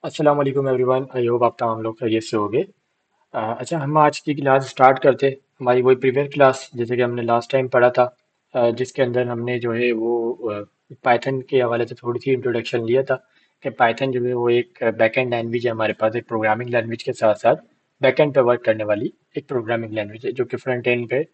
अस्सलाम वालेकुम everyone. I hope आप तमाम लोग खैरियत से होंगे। अच्छा, हम आज की क्लास स्टार्ट करते। हमारी वही प्रीवियस क्लास जैसे कि हमने लास्ट टाइम पढ़ा था, जिसके अंदर हमने जो है वो पाइथन के हवाले से थोड़ी सी इंट्रोडक्शन लिया था कि पाइथन जो है वो एक बैकएंड लैंग्वेज है हमारे पास, एक प्रोग्रामिंग लैंग्वेज के साथ साथ बैकएंड पे वर्क करने वाली एक प्रोग्रामिंग लैंग्वेज है, जो कि फ्रंट एंड पे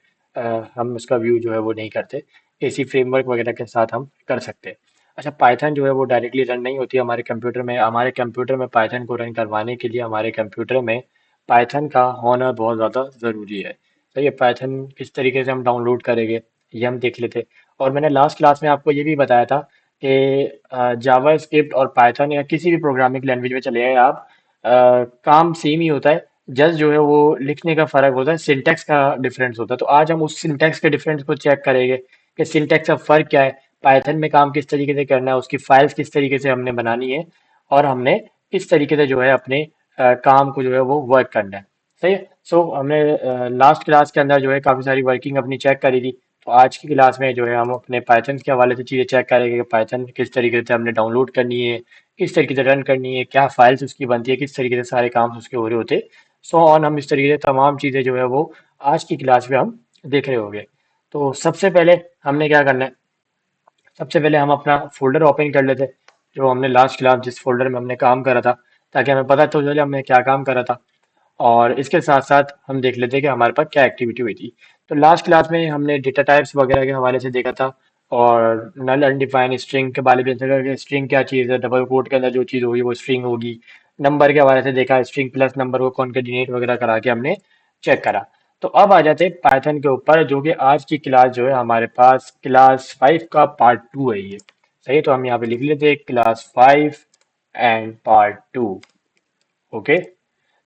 हम उसका व्यू जो है वो नहीं करते। इसी फ्रेमवर्क वगैरह के साथ हम कर सकते हैं। अच्छा, पाइथन जो है वो डायरेक्टली रन नहीं होती हमारे कंप्यूटर में। हमारे कंप्यूटर में पाइथन को रन करवाने के लिए हमारे कंप्यूटर में पाइथन का होना बहुत ज़्यादा ज़रूरी है। सही है। पाइथन किस तरीके से हम डाउनलोड करेंगे ये हम देख लेते। और मैंने लास्ट क्लास में आपको ये भी बताया था कि जावा स्क्रिप्ट और पाइथन या किसी भी प्रोग्रामिंग लैंग्वेज में चले गए आप, काम सेम ही होता है। जस्ट जो है वो लिखने का फ़र्क होता है, सिंटैक्स का डिफरेंस होता है। तो आज हम उस सिंटैक्स के डिफरेंस को चेक करेंगे कि सिंटैक्स का फ़र्क क्या है, पाइथन में काम किस तरीके से करना है, उसकी फाइल्स किस तरीके से हमने बनानी है, और हमने किस तरीके से जो है अपने काम को जो है वो वर्क करना है। सही है। सो हमने लास्ट क्लास के अंदर जो है काफ़ी सारी वर्किंग अपनी चेक करी थी। तो आज की क्लास में जो है हम अपने पाइथन के हवाले से चीज़ें चेक करेंगे कि पाइथन किस तरीके से हमने डाउनलोड करनी है, किस तरीके से रन करनी है, क्या फाइल्स उसकी बनती है, किस तरीके से सारे काम उसके हो रहे होते। सो ऑन हम इस तरीके से तमाम चीज़ें जो है वो आज की क्लास में हम देख रहे होंगे। तो सबसे पहले हमने क्या करना है, सबसे पहले हम अपना फोल्डर ओपन कर लेते, जो हमने लास्ट क्लास जिस फोल्डर में हमने काम करा था, ताकि हमें पता तो चले हमने क्या काम करा था। और इसके साथ साथ हम देख लेते हैं कि हमारे पास क्या एक्टिविटी हुई थी। तो लास्ट क्लास में हमने डेटा टाइप्स वगैरह के हवाले से देखा था, और नल अनडिफाइंड स्ट्रिंग के बारे में देखा कि स्ट्रिंग क्या चीज़ है, डबल कोट के अंदर जो चीज़ होगी वो स्ट्रिंग होगी। नंबर के हवाले से देखा, स्ट्रिंग प्लस नंबर को कॉन्केटिनेट वगैरह करा के हमने चेक करा। तो अब आ जाते हैं पाइथन के ऊपर, जो कि आज की क्लास जो है हमारे पास क्लास 5 का पार्ट 2 है ये। सही है। तो हम यहाँ पे लिख लेते हैं क्लास 5 एंड पार्ट 2। ओके।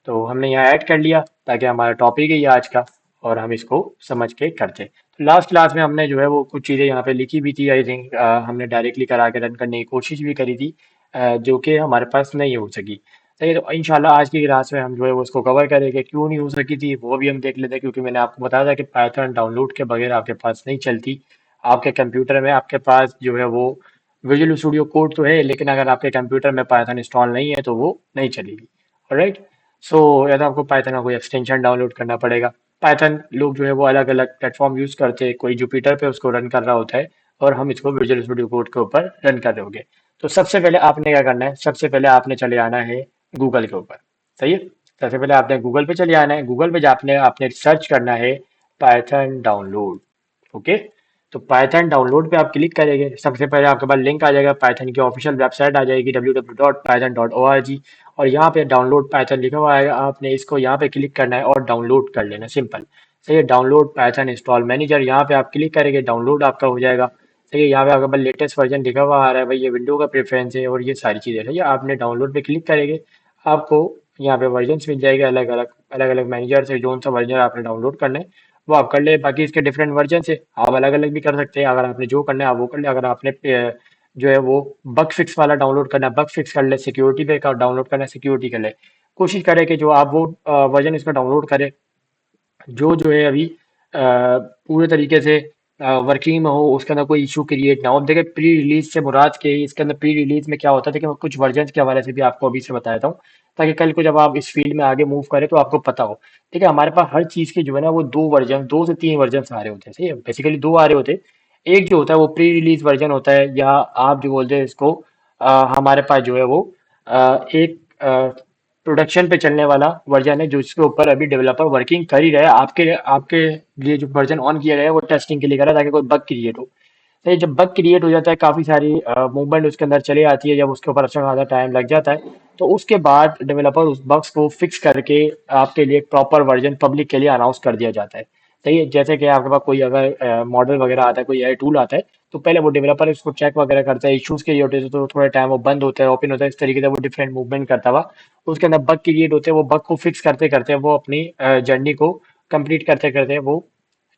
तो हमने यहाँ ऐड कर लिया ताकि हमारा टॉपिक है ये आज का, और हम इसको समझ के करते हैं। तो लास्ट क्लास में हमने जो है वो कुछ चीज़ें यहाँ पे लिखी भी थी, आई थिंक हमने डायरेक्टली करा के रन करने की कोशिश भी करी थी, जो कि हमारे पास नहीं हो सकी। सही है। तो इंशाल्लाह आज की क्लास में हम जो है वो उसको कवर करेंगे, क्यों नहीं हो सकी थी वो भी हम देख लेते हैं, क्योंकि मैंने आपको बताया था कि पाइथन डाउनलोड के बगैर आपके पास नहीं चलती। आपके कंप्यूटर में आपके पास जो है वो विजुअल स्टूडियो कोड तो है, लेकिन अगर आपके कंप्यूटर में पाइथन इंस्टॉल नहीं है तो वो नहीं चलेगी। राइट। सो या तो आपको पाइथन का कोई एक्सटेंशन डाउनलोड करना पड़ेगा। पाइथन लोग जो है वो अलग अलग प्लेटफॉर्म यूज करते हैं, कोई जुपिटर पे उसको रन कर रहा होता है, और हम इसको विजुअल स्टूडियो कोड के ऊपर रन कर रहे होंगे। तो सबसे पहले आपने क्या करना है, सबसे पहले आपने चले आना है गूगल के ऊपर। सही है। सबसे पहले आपने गूगल पे चले आना है, गूगल पे आपने आपने सर्च करना है पाइथन डाउनलोड। ओके। तो पाइथन डाउनलोड पे आप क्लिक करेंगे, सबसे पहले आपके पास लिंक आ जाएगा, पाइथन की ऑफिशियल वेबसाइट आ जाएगी www.python.org, और यहाँ पे डाउनलोड पाइथन लिखा हुआ आएगा, आपने इसको यहाँ पे क्लिक करना है और डाउनलोड कर लेना, सिंपल। सही है। डाउनलोड पाइथन इंस्टॉल मैनेजर, यहाँ पे आप क्लिक करेंगे, डाउनलोड आपका हो जाएगा। सही है। यहाँ पे आपके पास लेटेस्ट वर्जन लिखा हुआ आ रहा है भाई, ये विंडो का प्रेफरेंस है और ये सारी चीज़ें। सही है। आपने डाउनलोड पे क्लिक करेंगे, आपको यहाँ पे वर्जन मिल जाएगा, अलग अलग मैनेजर से जो सा वर्जन आपने डाउनलोड करना है वो आप कर ले। बाकी इसके डिफरेंट वर्जन से आप अलग अलग भी कर सकते हैं, अगर आपने जो करना है आप वो कर ले। अगर आपने जो है वो बग फिक्स वाला डाउनलोड करना है बग फिक्स कर ले, सिक्योरिटी पे का डाउनलोड करना है सिक्योरिटी कर ले। कोशिश करें कि जो आप वो वर्जन इसका डाउनलोड करें जो है अभी पूरे तरीके से वर्किंग में हो, उसके अंदर कोई इशू क्रिएट ना हो। अब देखिए, प्री रिलीज से मुराद के इसके अंदर प्री रिलीज में क्या होता है, देखिए मैं कुछ वर्जन के हवाले से भी आपको अभी से बता देता हूँ, ताकि कल को जब आप इस फील्ड में आगे मूव करें तो आपको पता हो। ठीक है। हमारे पास हर चीज़ के जो है ना वो दो वर्जन, 2 से 3 वर्जन आ रहे होते हैं। सही है। बेसिकली दो आ रहे होते हैं। एक जो होता है वो प्री रिलीज वर्जन होता है, या आप जो बोलते हैं इसको, हमारे पास जो है वो एक प्रोडक्शन पे चलने वाला वर्जन है, जो इसके ऊपर अभी डेवलपर वर्किंग कर ही रहा है। आपके आपके लिए जो वर्जन ऑन किया गया है वो टेस्टिंग के लिए कर रहा है, ताकि कोई बग क्रिएट हो। सही। जब बग क्रिएट हो जाता है, काफ़ी सारी मूवमेंट उसके अंदर चली आती है, जब उसके ऊपर अच्छा खासा टाइम लग जाता है, तो उसके बाद डेवलपर उस बग्स को फिक्स करके आपके लिए एक प्रॉपर वर्जन पब्लिक के लिए अनाउंस कर दिया जाता है। सही है। जैसे कि आपके पास कोई अगर मॉडल वगैरह आता है, कोई एआई टूल आता है, तो पहले वो डेवलपर इसको चेक वगैरह करता है, इश्यूज के लिए होते हैं तो थोड़ा टाइम वो बंद होता है, ओपन होता है, इस तरीके से वो डिफरेंट मूवमेंट करता हुआ उसके अंदर बग क्रिएट होते हैं। वो बग को फिक्स करते करते वो अपनी जर्नी को कंप्लीट करते करते वो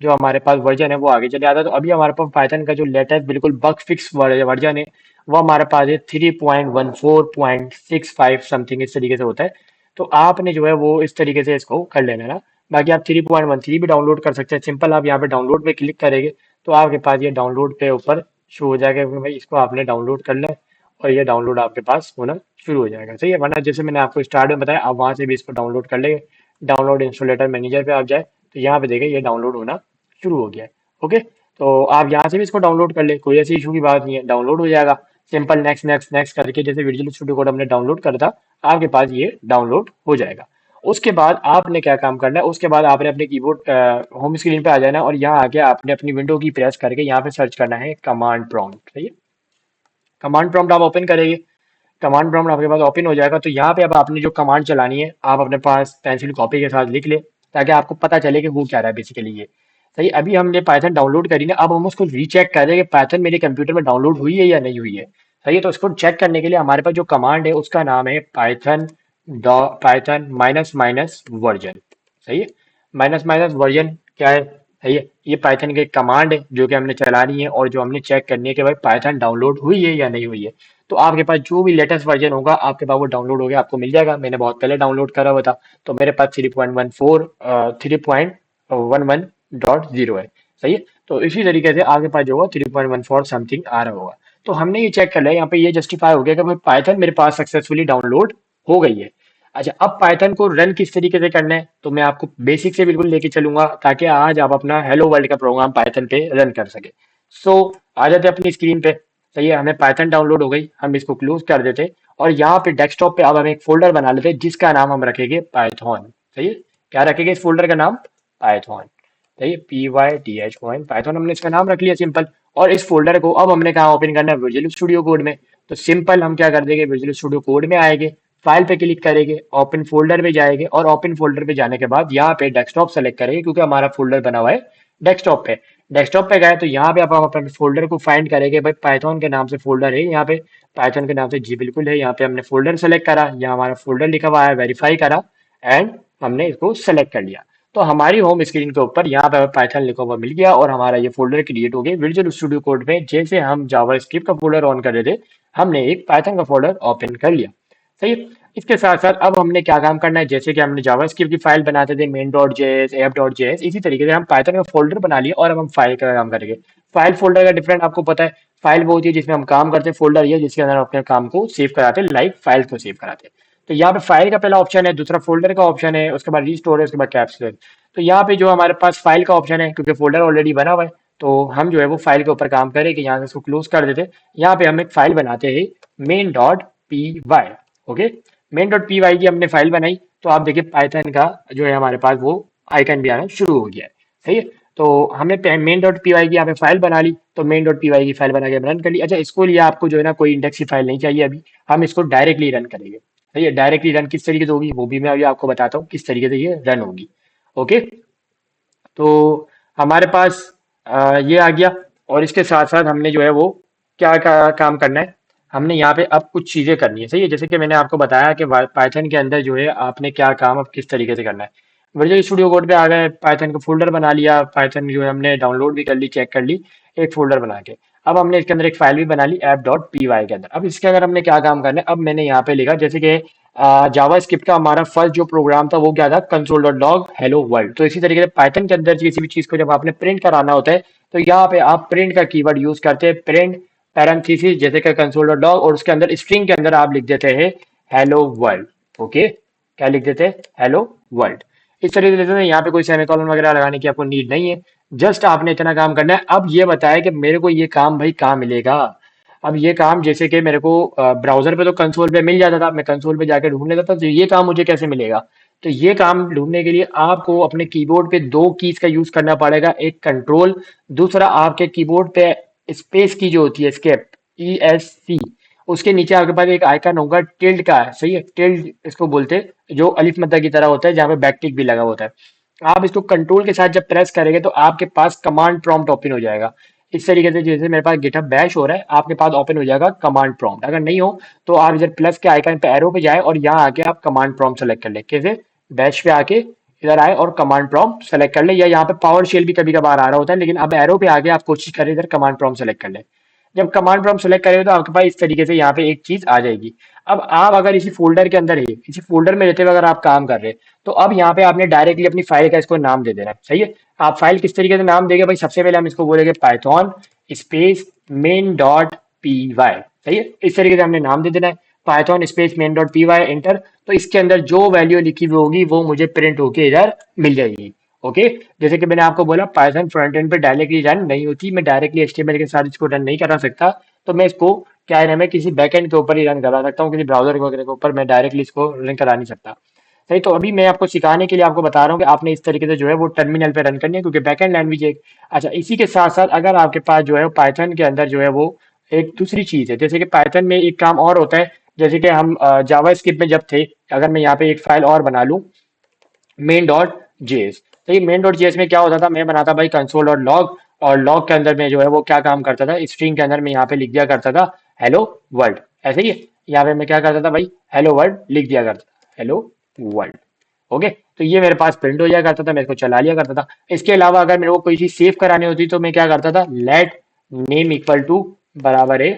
जो हमारे पास वर्जन है वो आगे चले आता है। तो अभी हमारे पास पाइथन का जो लेटेस्ट बिल्कुल बग फिक्स वर्जन है वो हमारे पास है 3.14.65 समथिंग, इस तरीके से होता है। तो आपने जो है वो इस तरीके से इसको कर लेना है ना। बाकी आप 3.13 भी डाउनलोड कर सकते हैं, सिंपल आप यहाँ पे डाउनलोड पे क्लिक करेंगे तो आपके पास ये डाउनलोड पे ऊपर शो हो जाएगा कि भाई इसको आपने डाउनलोड कर लिया। और ये डाउनलोड आपके पास होना शुरू हो जाएगा। सही है, वरना जैसे मैंने आपको स्टार्ट में बताया आप वहां से भी इसको डाउनलोड कर लेंगे। डाउनलोड इंस्टॉलेटर मैनेजर पे आप जाए तो यहाँ पे देखें ये डाउनलोड होना शुरू हो गया है। ओके, तो आप यहाँ से भी इसको डाउनलोड कर ले, कोई ऐसी इशू की बात नहीं है, डाउनलोड हो जाएगा। सिंपल नेक्स्ट नेक्स्ट नेक्स्ट करके जैसे विजुअल स्टूडियो कोड हमने डाउनलोड करा था, आपके पास ये डाउनलोड हो जाएगा। उसके बाद आपने क्या काम करना है, उसके बाद आपने अपने कीबोर्ड होम स्क्रीन पे आ जाना है और यहाँ आके आपने अपनी विंडो की प्रेस करके यहाँ पे सर्च करना है कमांड प्रॉम्प्ट। सही है, कमांड प्रॉम्प्ट आप ओपन करेंगे, कमांड प्रॉम्प्ट आपके पास ओपन हो जाएगा। तो यहाँ पे अब आपने जो कमांड चलानी है आप अपने पास पेंसिल कॉपी के साथ लिख ले, ताकि आपको पता चले कि वो क्या रहा है बेसिकली ये। सही, अभी हमने पाइथन डाउनलोड करी ना, अब हम उसको रीचेक करें कि पाइथन मेरे कंप्यूटर में डाउनलोड हुई है या नहीं हुई है। सही है, तो उसको चेक करने के लिए हमारे पास जो कमांड है उसका नाम है Python Python minus minus version. सही है, माइनस माइनस वर्जन क्या है? सही है, ये पाइथन की कमांड है जो कि हमने चलानी है और जो हमने चेक करनी है कि भाई पाइथन डाउनलोड हुई है या नहीं हुई है। तो आपके पास जो भी लेटेस्ट वर्जन होगा आपके पास वो डाउनलोड हो गया, आपको मिल जाएगा। मैंने बहुत पहले डाउनलोड करा हुआ था, तो मेरे पास 3.11.0 है। सही है, तो इसी तरीके से आपके पास जो होगा 3.14 समथिंग आ रहा होगा। तो हमने ये चेक कर लिया, यहाँ पे ये जस्टिफाई हो गया कि भाई पाइथन मेरे पास सक्सेसफुली डाउनलोड हो गई है। अच्छा, अब पाइथन को रन किस तरीके से करना है तो मैं आपको बेसिक से बिल्कुल लेके चलूंगा, ताकि आज आप अपना हेलो वर्ल्ड का प्रोग्राम पाइथन पे रन कर सके। सो आ जाते हैं अपनी स्क्रीन पे। सही है, हमें पाइथन डाउनलोड हो गई, हम इसको क्लोज कर देते और यहाँ पे डेस्कटॉप पे अब हम एक फोल्डर बना लेते जिसका नाम हम रखेंगे पाइथन। सही है, क्या रखेंगे इस फोल्डर का नाम? पाइथन। सही है, PYTHON पाइथन हमने इसका नाम रख लिया सिंपल। और इस फोल्डर को अब हमने कहाँ ओपन करना है? विजुअल स्टूडियो कोड में। तो सिंपल हम क्या कर देंगे, विजुअल स्टूडियो कोड में आएंगे, फाइल पे क्लिक करेंगे, ओपन फोल्डर पे जाएंगे और ओपन फोल्डर पे जाने के बाद यहाँ पे डेस्कटॉप सेलेक्ट करेंगे, क्योंकि हमारा फोल्डर बना हुआ है डेस्कटॉप पे। डेस्कटॉप पे गए तो यहाँ पे आप अपने फोल्डर को फाइंड करेंगे, भाई पाइथन के नाम से फोल्डर है यहाँ पे, पाइथन के नाम से जी बिल्कुल है। यहाँ पे हमने फोल्डर सेलेक्ट करा, यहाँ हमारा फोल्डर लिखा हुआ है, वेरीफाई करा एंड हमने इसको सेलेक्ट कर लिया। तो हमारी होम स्क्रीन के ऊपर यहाँ पे पाइथन लिखा हुआ मिल गया और हमारा ये फोल्डर क्रिएट हो गया विजुअल स्टूडियो कोड में। जैसे हम जावा स्क्रिप्ट का फोल्डर ऑन कर रहे थे, हमने एक पाइथन का फोल्डर ओपन कर लिया। सही है, इसके साथ साथ अब हमने क्या काम करना है, जैसे कि हमने जावा स्क्रिप्ट की फाइल बनाते थे main.js app.js, इसी तरीके से हम पाइथन का फोल्डर बना लिया और अब हम फाइल का काम करेंगे। फाइल फोल्डर का डिफरेंट आपको पता है, फाइल वो होती है जिसमें हम काम करते हैं, फोल्डर ये जिसके अंदर हम अपने काम को सेव कराते हैं, लाइक फाइल को सेव कराते हैं। तो यहाँ पे फाइल का पहला ऑप्शन है, दूसरा फोल्डर का ऑप्शन है, उसके बाद रिस्टोर है, उसके बाद कैप्सूल। तो यहाँ पे जो हमारे पास फाइल का ऑप्शन है, क्योंकि फोल्डर ऑलरेडी बना हुआ है, तो हम जो है वो फाइल के ऊपर काम करेंगे। यहाँ से इसको क्लोज कर देते, यहाँ पे हम एक फाइल बनाते हैं main.py। ओके, main.py की हमने फाइल बनाई, तो आप देखिए पाइथन का जो है हमारे पास वो आइकन भी आना शुरू हो गया है। सही है, तो हमने main.py की यहाँ पे फाइल बना ली, तो main.py की फाइल बना के रन कर ली। अच्छा, इसको लिए आपको जो है ना कोई इंडेक्स की फाइल नहीं चाहिए, अभी हम इसको डायरेक्टली रन करेंगे। सही है, डायरेक्टली रन किस तरीके से होगी वो भी मैं अभी आपको बताता हूँ किस तरीके से ये रन होगी। ओके, तो हमारे पास ये आ गया और इसके साथ साथ हमने जो है वो क्या काम करना है, हमने यहाँ पे अब कुछ चीजें करनी है। सही है, जैसे कि मैंने आपको बताया कि पाइथन के अंदर जो है आपने क्या काम अब किस तरीके से करना है। विजुअल स्टूडियो कोड पे आ गए, पाइथन का फोल्डर बना लिया, पाइथन जो है हमने डाउनलोड भी कर ली, चेक कर ली एक फोल्डर बना के। अब हमने इसके अंदर एक फाइल भी बना ली app.py के अंदर। अब इसके अंदर हमने क्या काम करना है, अब मैंने यहाँ पे लिखा जैसे कि जावा स्क्रिप्ट का हमारा फर्स्ट जो प्रोग्राम था वो क्या था, console dot log hello world. तो इसी तरीके से पाइथन के अंदर किसी भी चीज को जब आपने प्रिंट कराना होता है, तो यहाँ पे आप प्रिंट का कीवर्ड यूज करते हैं, प्रिंट पैरेंथेसिस जैसे कि कंसोल डॉट लॉग, और उसके अंदर स्ट्रिंग के अंदर आप लिख देते हैं हेलो वर्ल्ड। ओके, क्या लिख देते हैं? Hello world. इस तरीके से लेते हैं, यहाँ पे कोई सेमीकोलन वगैरह लगाने की आपको नीड नहीं है, जस्ट आपने इतना काम करना है। अब ये बताया कि मेरे को ये काम भाई कहाँ मिलेगा। अब ये काम जैसे कि मेरे को ब्राउजर पे तो कंसोल पे मिल जाता था, मैं कंसोल पे जाके ढूंढ लेता था, तो ये काम मुझे कैसे मिलेगा? तो ये काम ढूंढने के लिए आपको अपने कीबोर्ड पे दो कीज का यूज करना पड़ेगा, एक कंट्रोल, दूसरा आपके कीबोर्ड पे स्पेस की जो होती है एस्केप, ESC, उसके नीचे आपके पास एक आइकन होगा टिल्ड का। सही है, टिल्ड इसको बोलते हैं, जो अलिफ मद्दा की तरह होता है, जहाँ पे बैकटिक भी लगा होता है। आप इसको कंट्रोल के साथ जब प्रेस करेंगे तो आपके पास कमांड प्रॉम्प्ट ओपन हो जाएगा। इस तरीके से जैसे मेरे पास गिटहब बैश हो रहा है, आपके पास ओपन हो जाएगा कमांड प्रॉम्प्ट। अगर नहीं हो तो आप इधर प्लस के आइकन पे एरो पे जाए और यहाँ आके आप कमांड प्रॉम्प्ट सेलेक्ट कर ले, कैसे? बैश पे आके इधर आए और कमांड प्रॉम्प्ट सेलेक्ट कर ले, या यहाँ पे पावर शेल भी कभी कभार आ रहा होता है, लेकिन अब एरो पे आके आप कोशिश करें इधर कमांड प्रॉम्प्ट सेलेक्ट कर ले। जब कमांड प्रॉम्प्ट सेलेक्ट करेंगे तो आपके पास इस तरीके से यहाँ पे एक चीज आ जाएगी। अब आप अगर इसी फोल्डर के अंदर है, इसी फोल्डर में रहते हुए अगर आप काम कर रहे हैं, तो अब यहाँ पे आपने डायरेक्टली अपनी फाइल का इसको नाम दे देना है। सही है, आप फाइल किस तरीके से नाम देंगे भाई? सबसे पहले हम इसको बोलेंगे पाइथन स्पेस main.py। सही है। इस तरीके से हमने नाम दे देना है, Python space main dot P Y enter. तो इसके अंदर जो वैल्यू लिखी हुई होगी वो मुझे प्रिंट होके इधर मिल जाएगी। ओके, जैसे कि मैंने आपको बोला पाइथन फ्रंट एंड पे डायरेक्टली रन नहीं होती, मैं डायरेक्टली एचटीएमएल के साथ इसको रन नहीं करा सकता। तो मैं इसको क्या है ना, मैं किसी बैकएंड के ऊपर ही रन करा सकता हूँ, किसी ब्राउजर वगैरह के ऊपर मैं डायरेक्टली इसको रन करा नहीं सकता। सही, तो अभी मैं आपको सिखाने के लिए आपको बता रहा हूँ कि आपने इस तरीके से जो है वो टर्मिनल पे रन करनी है, क्योंकि बैकएंड लैंग्वेज एक। अच्छा, इसी के साथ साथ अगर आपके पास जो है पाइथन के अंदर जो है वो एक दूसरी चीज है, जैसे कि पाइथन में एक काम और होता है, जैसे कि हम जावा स्क्रिप्ट में जब थे, अगर मैं यहाँ पे एक फाइल और बना लूँ, मेन डॉट जेएस। तो ये मेन डॉट जेएस में क्या होता था, मैं बनाता भाई कंसोल डॉट लॉग, और लॉग के अंदर में जो है वो क्या काम करता था, स्ट्रिंग के अंदर में यहाँ पे लिख दिया करता था हेलो वर्ल्ड। ऐसे ही है, यहाँ पे मैं क्या करता था भाई, हेलो वर्ल्ड लिख दिया करता था, हेलो वर्ल्ड। ओके, तो ये मेरे पास प्रिंट हो जाया करता था, मैं इसको चला लिया करता था। इसके अलावा अगर मेरे को कोई चीज सेव करानी होती तो मैं क्या करता था, लेट नेम इक्वल टू बराबर है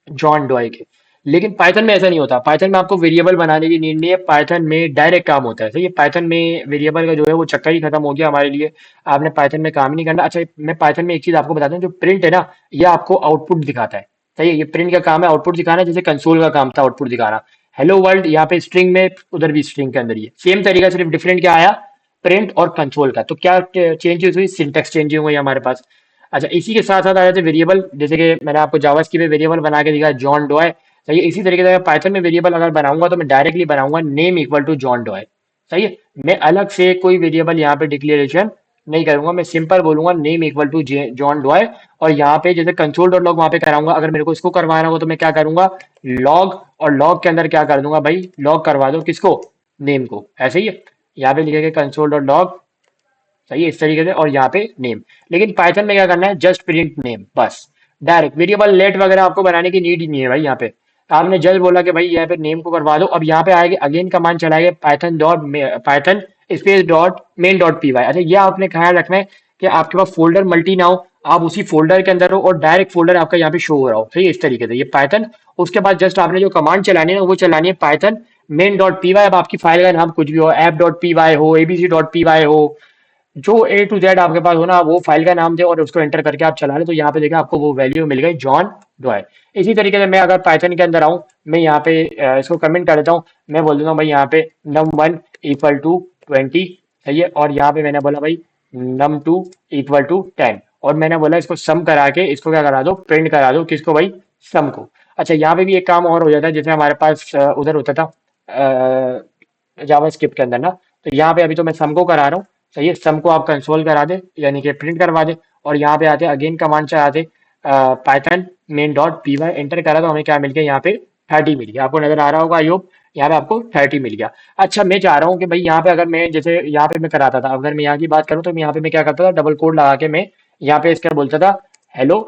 जॉन डॉय के। लेकिन पाइथन में ऐसा नहीं होता, पाइथन में आपको वेरिएबल बनाने की नीड नहीं है, पाइथन में डायरेक्ट काम होता है। सही है, पाइथन में वेरिएबल का जो है वो चक्कर ही खत्म हो गया हमारे लिए, आपने पाइथन में काम ही नहीं करना। अच्छा, मैं पाइथन में एक चीज आपको बताता हूँ, जो प्रिंट है ना, ये आपको आउटपुट दिखाता है। सही है, ये प्रिंट का काम है, आउटपुट दिखाना, जैसे कंसोल का काम था आउटपुट दिखाना। हेलो वर्ल्ड यहाँ पे स्ट्रिंग में, उधर भी स्ट्रिंग के अंदर ही है, सेम तरीका, सिर्फ डिफरेंट क्या आया, प्रिंट और कंसोल का। तो क्या चेंजेस हुई, सिंटेक्स चेंज हुई हमारे पास। अच्छा, इसी के साथ साथ आ जाते वेरिएबल, जैसे कि मैंने आपको जावास्क्रिप्ट में वेरिएबल बना के दिखाया जॉन डॉय। सही है, इसी तरीके से अगर पाइथन में वेरिएबल अगर बनाऊंगा तो मैं डायरेक्टली बनाऊंगा name equal to John Doe. सही है, मैं अलग से कोई वेरिएबल यहाँ पे डिक्लेरेशन नहीं करूंगा, मैं सिंपल बोलूंगा name equal to John Doe. और यहाँ पे जैसे कंसोल डॉट लॉग वहां पे कराऊंगा, अगर मेरे को इसको करवाना हो तो मैं क्या करूंगा, लॉग, और लॉग के अंदर क्या कर दूंगा भाई, लॉग करवा दो किसको, नेम को। ऐसे ही है, यहाँ पे लिखेगा कंसोल डॉट लॉग। सही है, इस तरीके से, और यहाँ पे नेम। लेकिन पाइथन में क्या करना है, जस्ट प्रिंट नेम बस, डायरेक्ट वेरिएबल लेट वगैरह आपको बनाने की नीड ही नहीं है भाई। यहाँ पे आपने जस्ट बोला कि भाई यहाँ पे नेम को करवा दो, अब यहाँ पे आएगा अगेन कमांड चलाएगा Python dot, Python space dot main dot P Y. अच्छा, ये आपने ख्याल रखना है कि आपके पास फोल्डर मल्टी ना हो, आप उसी फोल्डर के अंदर हो और डायरेक्ट फोल्डर आपका यहाँ पे शो हो रहा हो। सही है, इस तरीके से ये पाइथन। उसके बाद जस्ट आपने जो कमांड चलानी है ना, वो चलानी है Python main dot P Y. अब आपकी फाइल का नाम कुछ भी हो, ऐप डॉट पी वाई हो, एबीसी डॉट पी वाई हो, जो ए टू जेड आपके पास हो ना, वो फाइल का नाम दे और उसको एंटर करके आप चला लें, तो यहाँ पे देखिए आपको वो वैल्यू मिल गई जॉन डॉय। इसी तरीके से मैं अगर पाइथन के अंदर आऊँ, मैं यहाँ पे इसको कमेंट कर देता हूँ, मैं बोल देता हूँ भाई यहाँ पे num1 इक्वल टू 20। सही है, और यहाँ पे मैंने बोला भाई num2 इक्वल टू 10, और मैंने बोला इसको सम करा के इसको क्या करा दो, प्रिंट करा दो किसको भाई, सम को। अच्छा, यहाँ पे भी एक काम और हो जाता है, जैसे हमारे पास उधर होता था जावा स्क्रिप्ट के अंदर ना, तो यहाँ पे अभी तो मैं सम को करा रहा हूँ। सही है, सम को आप कंसोल करा दे, यानी कि प्रिंट करवा दे, और यहाँ पे आते अगेन कमांड से आते Python main dot P Y enter करा, तो हमें क्या मिल गया यहाँ पे 30 मिल गया। आपको नजर आ रहा होगा आई होप, यहाँ पे आपको 30 मिल गया। अच्छा, मैं चाह रहा हूँ कि भाई यहाँ पे अगर मैं जैसे यहाँ पे मैं कराता था, अगर मैं यहाँ की बात करूँ तो यहाँ पे मैं क्या करता था, डबल कोड लगा के मैं यहाँ पे इसका बोलता था हेलो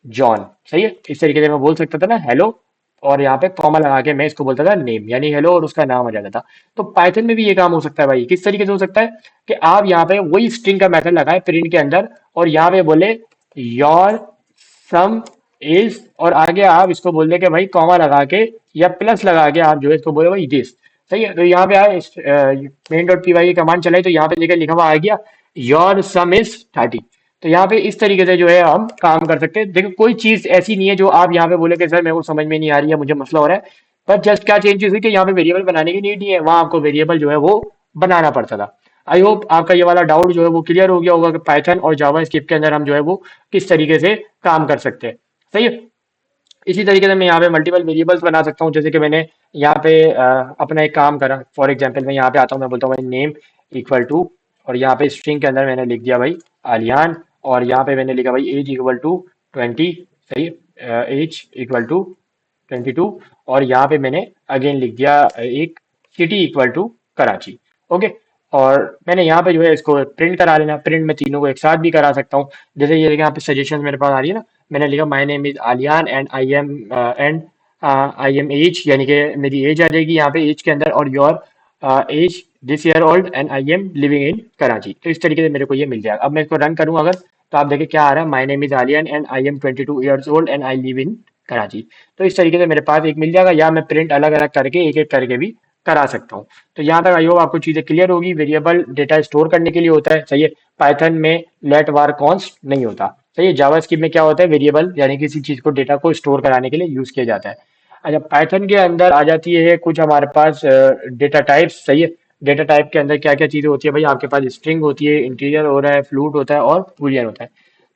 जॉन। सही है, इस तरीके से मैं बोल सकता था ना हेलो, और यहाँ पे कॉमा लगा के मैं इसको बोलता था नेम, यानी हेलो और उसका नाम आ जाता था। तो पाइथन में भी ये काम हो सकता है भाई, किस तरीके से हो सकता है कि आप यहाँ पे वही स्ट्रिंग का मेथड लगाए प्रिंट के अंदर, और यहाँ पे बोले योर सम इज, और आगे आप इसको बोल दे कि भाई कॉमा लगा के या प्लस लगा के आप जो है इसको बोले भाई दिस। सही है, तो यहाँ पे आए मेन डॉट पी वाई की कमांड चलाई, तो यहाँ पे देखिए लिखा हुआ आ गया योर सम इज 30। तो यहाँ पे इस तरीके से जो है हम काम कर सकते हैं। देखो, कोई चीज ऐसी नहीं है जो आप यहाँ पे बोले कि सर मेरे को समझ में नहीं आ रही है, मुझे मसला हो रहा है। पर जस्ट क्या चेंजेस हुई कि यहाँ पे वेरिएबल बनाने की नीड नहीं है, वहां आपको वेरिएबल जो है वो बनाना पड़ता था। आई होप आपका ये वाला डाउट जो है वो क्लियर हो गया होगा कि पाइथन और जावा स्क्रिप्ट के अंदर हम जो है वो किस तरीके से काम कर सकते हैं। सही है, इसी तरीके से मैं यहाँ पे मल्टीपल वेरिएबल्स बना सकता हूँ, जैसे कि मैंने यहाँ पे अपना एक काम करा, फॉर एग्जांपल मैं यहाँ पे आता हूँ, मैं बोलता हूँ भाई नेम इक्वल टू, और यहाँ पे स्ट्रिंग के अंदर मैंने लिख दिया भाई आलियान, और यहाँ पे मैंने लिखा भाई एज इक्वल टू 20। सही, एज इक्वल टू 22, और यहाँ पे मैंने अगेन लिख दिया एक city equal to Karachi. Okay, और मैंने यहाँ पे जो है इसको प्रिंट करा लेना, प्रिंट में तीनों को एक साथ भी करा सकता हूँ। जैसे ये देखिए यहाँ पे सजेशन मेरे पास आ रही है ना, मैंने लिखा my name is Aliyan and I am age, यानी कि मेरी एज आ जाएगी यहाँ पे एज के अंदर, और your age this year old and I M living in Karachi. तो इस तरीके से मेरे को ये मिल जाएगा। अब मैं इसको रन करूँ अगर, तो आप देखिए क्या आ रहा है, my name is Aliyan and I M 22 years old and I live in Karachi. तो इस तरीके से मेरे पास एक मिल जाएगा, या मैं प्रिंट अलग अलग करके एक एक करके भी करा सकता हूँ। तो यहाँ तक आई होप आपको चीजें क्लियर होगी। वेरिएबल डेटा स्टोर करने के लिए होता है, सही है, पाइथन में लेट वार कॉन्स्ट नहीं होता। सही है। जावास्क्रिप्ट में क्या होता है, वेरिएबल यानी किसी चीज को, डेटा को स्टोर कराने के लिए यूज किया जाता है। अच्छा, पाइथन के अंदर आ जाती है कुछ हमारे पास डेटा टाइप्स। सही है। डेटा टाइप के अंदर क्या क्या चीजें होती है भाई, आपके पास स्ट्रिंग होती है, इंटीजर हो रहा है, फ्लूट होता है और बूलियन होता है।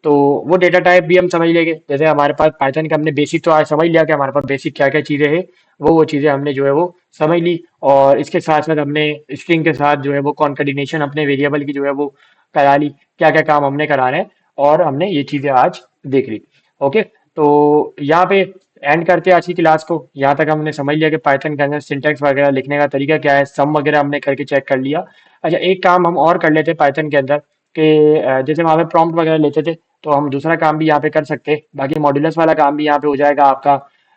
तो वो डेटा टाइप भी हम समझ लेंगे। जैसे हमारे पास पाइथन का हमने बेसिक तो आज समझ लिया कि हमारे पास बेसिक क्या क्या चीजें हैं, वो चीजें हमने जो है वो समझ ली। और इसके साथ साथ हमने स्ट्रिंग के साथ जो है वो कॉन्केटिनेशन अपने वेरिएबल की जो है वो करा ली, क्या क्या काम हमने कराना है, और हमने ये चीजें आज देख ली। ओके, तो यहाँ पे एंड करते हैं आज की क्लास को। यहाँ तक हमने समझ लिया कि पाइथन के अंदर सिंटैक्स वगैरह लिखने का तरीका क्या है, सम वगैरह हमने करके चेक कर लिया। अच्छा, एक काम हम और कर लेते हैं पाइथन के अंदर कि जैसे वहाँ पे प्रॉम्प्ट वगैरह लेते थे, तो हम दूसरा काम भी यहाँ पे कर सकते हैं। बाकी मॉड्यूलस वाला काम भी यहाँ पे हो जाएगा आपका,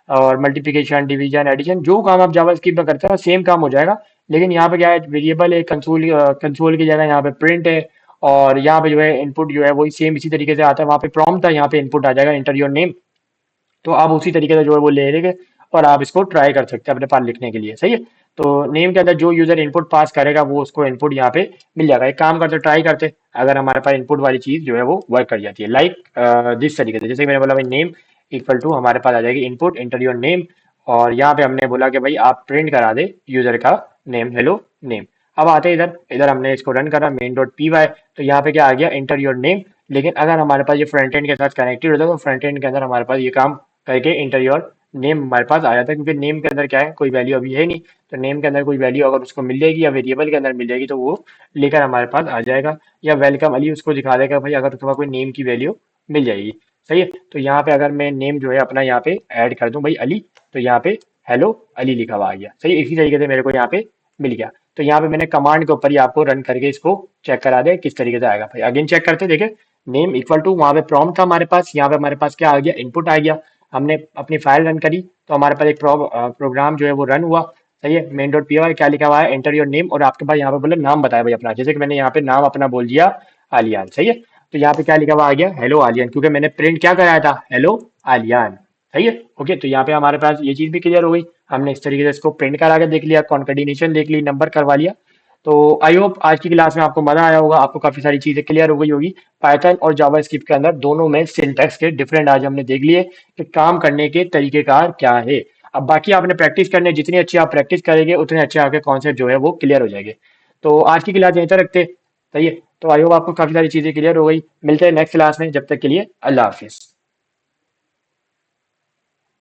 और मल्टीप्लिकेशन, डिवीजन, एडिशन, जो काम आप जावास्क्रिप्ट में करते हैं सेम काम हो जाएगा। लेकिन यहाँ पे क्या है, वेरिएबल है, कंसोल कंसोल की जगह यहाँ पे प्रिंट है, और यहाँ पे जो है इनपुट जो है वही सेम इसी तरीके से आता है। वहाँ पे प्रॉम्प्ट था, यहाँ पे इनपुट आ जाएगा इंटर योर नेम। तो आप उसी तरीके से जो है वो ले लेंगे, और आप इसको ट्राई कर सकते हैं अपने पास लिखने के लिए। सही है। तो नेम के अंदर जो यूजर इनपुट पास करेगा वो उसको इनपुट यहाँ पे मिल जाएगा। एक काम करते, ट्राई करते, अगर हमारे पास इनपुट वाली चीज जो है वो वर्क कर जाती है, लाइक जिस तरीके से, जैसे मैंने बोला भाई नेम इक्वल टू हमारे पास आ जाएगी इनपुट इंटर योर नेम, और यहाँ पे हमने बोला कि भाई आप प्रिंट करा दे यूजर का नेम, हेलो नेम। अब आते हैं इधर, इधर हमने इसको रन करा मेन डॉट पी वाई, तो यहाँ पे क्या आ गया, इंटर योर नेम। लेकिन अगर हमारे पास ये फ्रंट एंड के साथ कनेक्टेड होता है तो फ्रंट एंड के अंदर हमारे पास ये काम करके इंटर योर नेम हमारे पास आ जाता है, क्योंकि नेम के अंदर क्या है, कोई वैल्यू अभी है नहीं। तो नेम के अंदर कोई वैल्यू अगर उसको मिल जाएगी या वेरिएबल के अंदर मिल जाएगी तो वो लेकर हमारे पास आ जाएगा, या वेलकम अली उसको दिखा देगा भाई अगर तुम्हारा कोई नेम की वैल्यू मिल जाएगी। सही है। तो यहाँ पे अगर मैं नेम जो है अपना यहाँ पे ऐड कर दूं भाई अली, तो यहाँ पे हेलो अली लिखा हुआ आ गया। सही है। इसी तरीके से मेरे को यहाँ पे मिल गया। तो यहाँ पे मैंने कमांड के ऊपर ही आपको रन करके इसको चेक करा दे किस तरीके से आएगा। भाई अगेन चेक करते देखे, नेम इक्वल टू वहां पे प्रॉम्प्ट था हमारे पास, यहाँ पे हमारे पास क्या आ गया, इनपुट आ गया। हमने अपनी फाइल रन करी तो हमारे पास एक प्रोग्राम जो है वो रन हुआ। सही है। मेन डॉट पी वाई क्या लिखा हुआ है, एंटर योर नेम, और आपके पास यहाँ पे बोले नाम बताया भाई अपना, जैसे कि मैंने यहाँ पे नाम अपना बोल दिया आलियान। सही है। तो यहाँ पे क्या लिखा हुआ आ गया, हेलो आलियान, क्योंकि मैंने प्रिंट क्या कराया था, हेलो आलियान। सही है। ओके, तो यहाँ पे हमारे पास ये चीज भी क्लियर हो गई। हमने इस तरीके से इसको प्रिंट करा के देख लिया, कॉन्केटिनेशन देख ली, नंबर करवा लिया। तो आई होप आज की क्लास में आपको मजा आया होगा, आपको काफी सारी चीजें क्लियर हो गई होगी। पाइथन और जावास्क्रिप्ट के अंदर दोनों में सिंटैक्स के डिफरेंट आज हमने देख लिए कि काम करने के तरीकेकार क्या है। अब बाकी आपने प्रैक्टिस करने, जितनी अच्छी आप प्रैक्टिस करेंगे उतने अच्छे आपके कॉन्सेप्ट जो है वो क्लियर हो जाएंगे। तो आज की क्लास यहीं तक रखते। सही है। तो आई होप आपको काफी सारी चीजें क्लियर हो गई। मिलते हैं नेक्स्ट क्लास में, जब तक के लिए अल्लाह हाफिज।